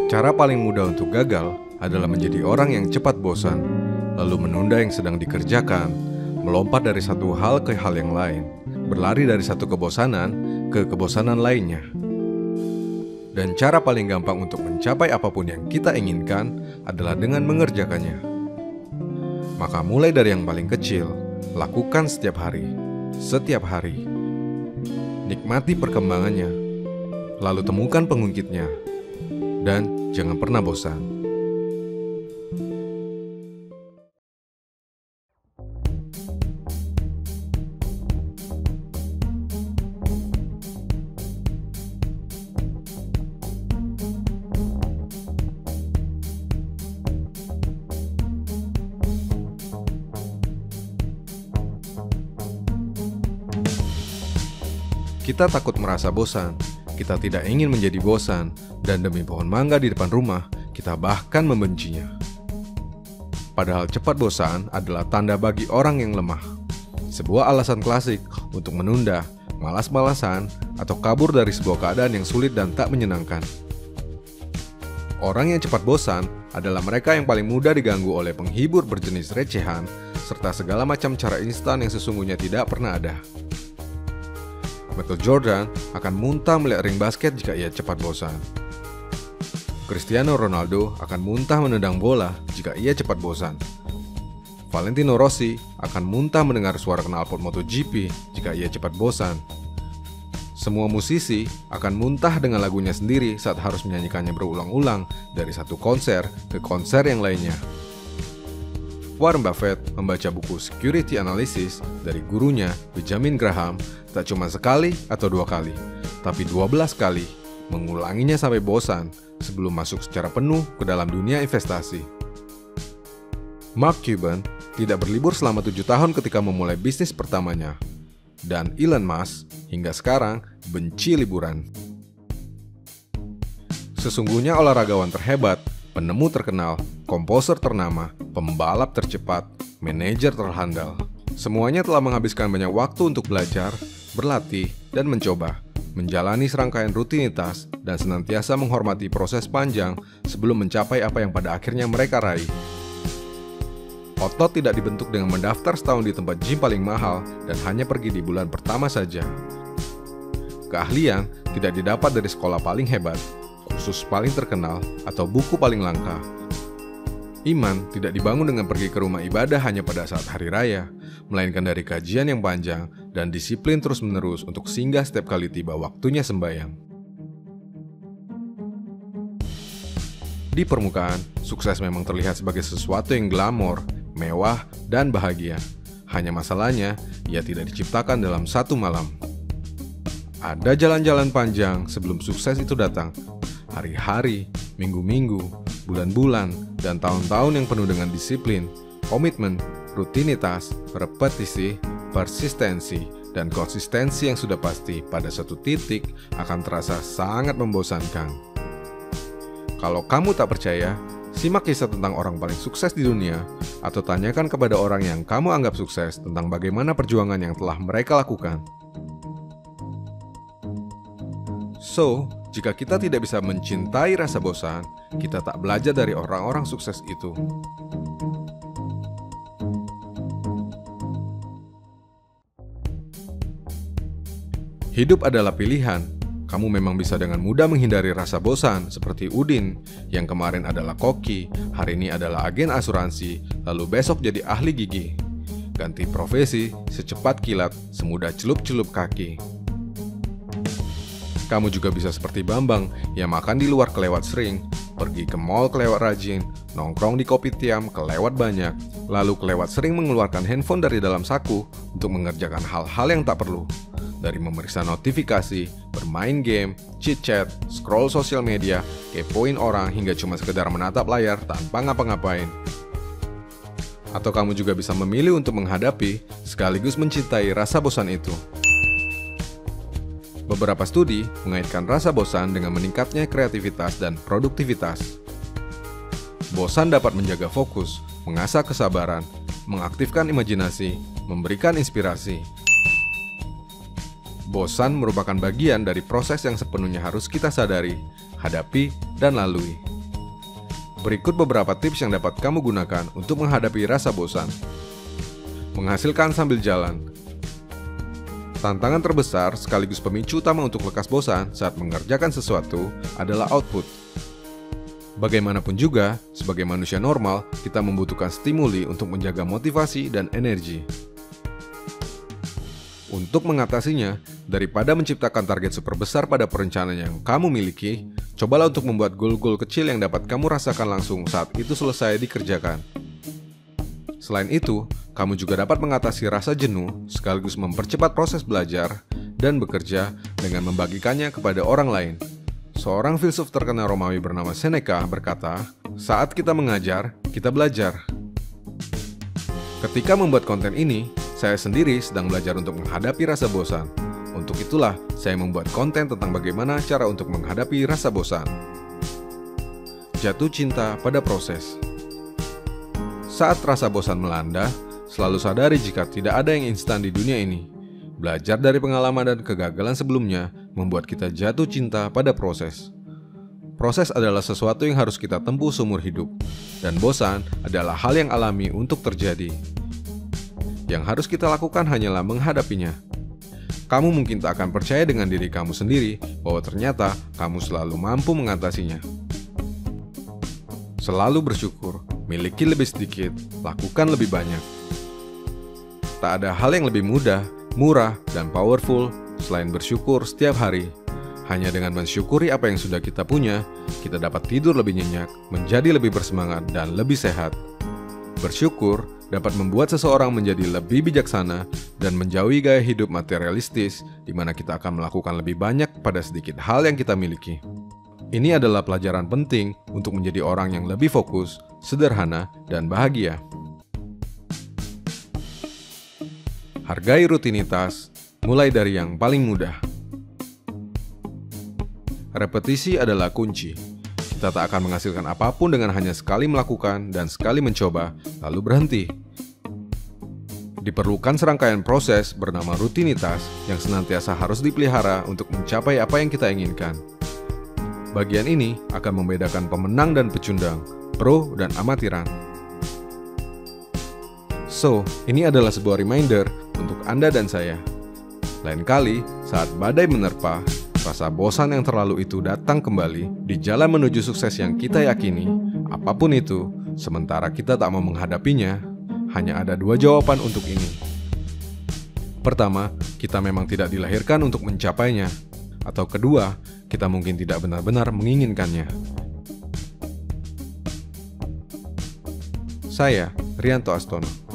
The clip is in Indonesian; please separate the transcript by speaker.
Speaker 1: Cara paling mudah untuk gagal adalah menjadi orang yang cepat bosan, lalu menunda yang sedang dikerjakan, melompat dari satu hal ke hal yang lain, berlari dari satu kebosanan ke kebosanan lainnya. Dan cara paling gampang untuk mencapai apapun yang kita inginkan adalah dengan mengerjakannya. Maka mulai dari yang paling kecil, lakukan setiap hari. Nikmati perkembangannya, lalu temukan pengungkitnya, dan jangan pernah bosan. Kita takut merasa bosan, kita tidak ingin menjadi bosan, dan demi pohon mangga di depan rumah, kita bahkan membencinya. Padahal cepat bosan adalah tanda bagi orang yang lemah. Sebuah alasan klasik untuk menunda, malas-malasan, atau kabur dari sebuah keadaan yang sulit dan tak menyenangkan. Orang yang cepat bosan adalah mereka yang paling mudah diganggu oleh penghibur berjenis recehan, serta segala macam cara instan yang sesungguhnya tidak pernah ada. Michael Jordan akan muntah melihat ring basket jika ia cepat bosan. Cristiano Ronaldo akan muntah menendang bola jika ia cepat bosan. Valentino Rossi akan muntah mendengar suara knalpot MotoGP jika ia cepat bosan. Semua musisi akan muntah dengan lagunya sendiri saat harus menyanyikannya berulang-ulang dari satu konser ke konser yang lainnya. Warren Buffett membaca buku Security Analysis dari gurunya Benjamin Graham tak cuma sekali atau 2 kali, tapi 12 kali, mengulanginya sampai bosan sebelum masuk secara penuh ke dalam dunia investasi. Mark Cuban tidak berlibur selama 7 tahun ketika memulai bisnis pertamanya, dan Elon Musk hingga sekarang benci liburan. Sesungguhnya olahragawan terhebat, penemu terkenal, komposer ternama, pembalap tercepat, manajer terhandal, semuanya telah menghabiskan banyak waktu untuk belajar, berlatih, dan mencoba, menjalani serangkaian rutinitas, dan senantiasa menghormati proses panjang sebelum mencapai apa yang pada akhirnya mereka raih. Otot tidak dibentuk dengan mendaftar setahun di tempat gym paling mahal dan hanya pergi di bulan pertama saja. Keahlian tidak didapat dari sekolah paling hebat, kursus paling terkenal, atau buku paling langka. Iman tidak dibangun dengan pergi ke rumah ibadah hanya pada saat hari raya, melainkan dari kajian yang panjang dan disiplin terus-menerus untuk singgah setiap kali tiba waktunya sembahyang. Di permukaan, sukses memang terlihat sebagai sesuatu yang glamor, mewah, dan bahagia. Hanya masalahnya, ia tidak diciptakan dalam satu malam. Ada jalan-jalan panjang sebelum sukses itu datang. Hari-hari, minggu-minggu, bulan-bulan, dan tahun-tahun yang penuh dengan disiplin, komitmen, rutinitas, repetisi, persistensi, dan konsistensi yang sudah pasti pada suatu titik akan terasa sangat membosankan. Kalau kamu tak percaya, simak kisah tentang orang paling sukses di dunia, atau tanyakan kepada orang yang kamu anggap sukses tentang bagaimana perjuangan yang telah mereka lakukan. So, jika kita tidak bisa mencintai rasa bosan, kita tak belajar dari orang-orang sukses itu. Hidup adalah pilihan. Kamu memang bisa dengan mudah menghindari rasa bosan, seperti Udin, yang kemarin adalah koki, hari ini adalah agen asuransi, lalu besok jadi ahli gigi. Ganti profesi secepat kilat, semudah celup-celup kaki. Kamu juga bisa seperti Bambang, yang makan di luar kelewat sering, pergi ke mall kelewat rajin, nongkrong di kopitiam kelewat banyak, lalu kelewat sering mengeluarkan handphone dari dalam saku untuk mengerjakan hal-hal yang tak perlu. Dari memeriksa notifikasi, bermain game, chit-chat, scroll sosial media, kepoin orang, hingga cuma sekedar menatap layar tanpa ngapa-ngapain. Atau kamu juga bisa memilih untuk menghadapi sekaligus mencintai rasa bosan itu. Beberapa studi mengaitkan rasa bosan dengan meningkatnya kreativitas dan produktivitas. Bosan dapat menjaga fokus, mengasah kesabaran, mengaktifkan imajinasi, memberikan inspirasi. Bosan merupakan bagian dari proses yang sepenuhnya harus kita sadari, hadapi, dan lalui. Berikut beberapa tips yang dapat kamu gunakan untuk menghadapi rasa bosan. Menghasilkan sambil jalan. Tantangan terbesar sekaligus pemicu utama untuk lekas bosan saat mengerjakan sesuatu adalah output. Bagaimanapun juga, sebagai manusia normal, kita membutuhkan stimuli untuk menjaga motivasi dan energi. Untuk mengatasinya, daripada menciptakan target super besar pada perencanaan yang kamu miliki, cobalah untuk membuat goal-goal kecil yang dapat kamu rasakan langsung saat itu selesai dikerjakan. Selain itu, kamu juga dapat mengatasi rasa jenuh sekaligus mempercepat proses belajar dan bekerja dengan membagikannya kepada orang lain. Seorang filsuf terkenal Romawi bernama Seneca berkata, "Saat kita mengajar, kita belajar." Ketika membuat konten ini, saya sendiri sedang belajar untuk menghadapi rasa bosan. Untuk itulah, saya membuat konten tentang bagaimana cara untuk menghadapi rasa bosan. Jatuh cinta pada proses. Saat rasa bosan melanda, selalu sadari jika tidak ada yang instan di dunia ini. Belajar dari pengalaman dan kegagalan sebelumnya membuat kita jatuh cinta pada proses. Proses adalah sesuatu yang harus kita tempuh seumur hidup, dan bosan adalah hal yang alami untuk terjadi. Yang harus kita lakukan hanyalah menghadapinya. Kamu mungkin tak akan percaya dengan diri kamu sendiri bahwa ternyata kamu selalu mampu mengatasinya. Selalu bersyukur, miliki lebih sedikit, lakukan lebih banyak. Tak ada hal yang lebih mudah, murah, dan powerful selain bersyukur setiap hari. Hanya dengan mensyukuri apa yang sudah kita punya, kita dapat tidur lebih nyenyak, menjadi lebih bersemangat, dan lebih sehat. Bersyukur dapat membuat seseorang menjadi lebih bijaksana dan menjauhi gaya hidup materialistis di mana kita akan melakukan lebih banyak pada sedikit hal yang kita miliki. Ini adalah pelajaran penting untuk menjadi orang yang lebih fokus, sederhana, dan bahagia. Hargai rutinitas, mulai dari yang paling mudah. Repetisi adalah kunci. Kita tak akan menghasilkan apapun dengan hanya sekali melakukan dan sekali mencoba, lalu berhenti. Diperlukan serangkaian proses bernama rutinitas yang senantiasa harus dipelihara untuk mencapai apa yang kita inginkan. Bagian ini akan membedakan pemenang dan pecundang, pro dan amatiran. So, ini adalah sebuah reminder untuk Anda dan saya. Lain kali, saat badai menerpa, rasa bosan yang terlalu itu datang kembali di jalan menuju sukses yang kita yakini, apapun itu, sementara kita tak mau menghadapinya, hanya ada dua jawaban untuk ini. Pertama, kita memang tidak dilahirkan untuk mencapainya. Atau kedua, kita mungkin tidak benar-benar menginginkannya. Saya, Rianto Astono.